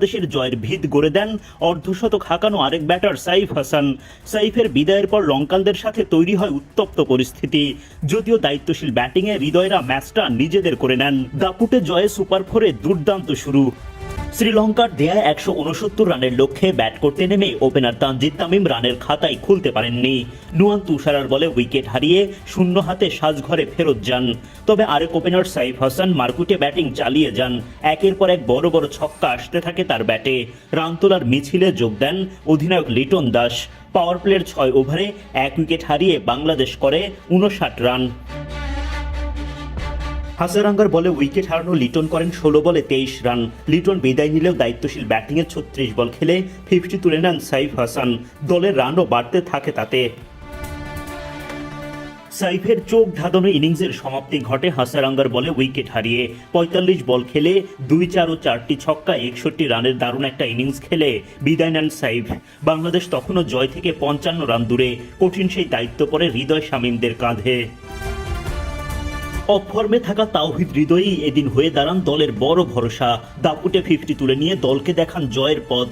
দেশের জয়ের ভিত গড়ে দেন অর্ধশতক হাঁকানো আরেক ব্যাটার সাইফ হাসান। সাইফের বিদায়ের পর লঙ্কানদের সাথে তৈরি হয় উত্তপ্ত পরিস্থিতি। যদিও দায়িত্বশীল ব্যাটিংয়ে হৃদয়রা ম্যাচটা নিজেদের করে নেন। দাপুটে জয়ে সুপার ফোরে দুর্দান্ত শুরু। শ্রীলঙ্কার দেয়া 169 রানের লক্ষ্যে ব্যাট করতে নেমে ওপেনার তানজিদ তামিম রানের খাতায় খুলতে পারেননি। নুয়ান তুষারার বলে উইকেট হারিয়ে শূন্য হাতে সাজঘরে ফেরত যান। তবে আরেক ওপেনার সাইফ হাসান মারকুটে ব্যাটিং চালিয়ে যান। একের পর এক বড় বড় ছক্কা আসতে থাকে তার ব্যাটে। রান তোলার মিছিলে যোগ দেন অধিনায়ক লিটন দাস। পাওয়ার প্লের 6 ওভারে 1 উইকেট হারিয়ে বাংলাদেশ করে 59 রান। হাসারাঙ্গার বলে উইকেট হারানো লিটন করেন 16 বলে 23 রান। লিটন বিদায় নিলেও দায়িত্বশীল ব্যাটিংয়ে 36 বল খেলে 50 তুলে নেন সাইফ হাসান। দলের রানও বাড়তে থাকে তাতে। সাইফের চোখ ধাঁধানো ইনিংসের সমাপ্তি ঘটে হাসারাঙ্গার বলে উইকেট হারিয়ে। 45 বল খেলে 2-4 ও 4টি ছক্কা 61 রানের দারুণ একটা ইনিংস খেলে বিদায় নেন সাইফ। বাংলাদেশ তখনও জয় থেকে 55 রান দূরে। কঠিন সেই দায়িত্ব পড়ে হৃদয় শামীমদের কাঁধে। অফ ফর্মে থাকা তাওহিদ হৃদয়ই এদিন হয়ে দাঁড়ান দলের বড় ভরসা। দাপুটে 50 তুলে নিয়ে দলকে দেখান জয়ের পথ।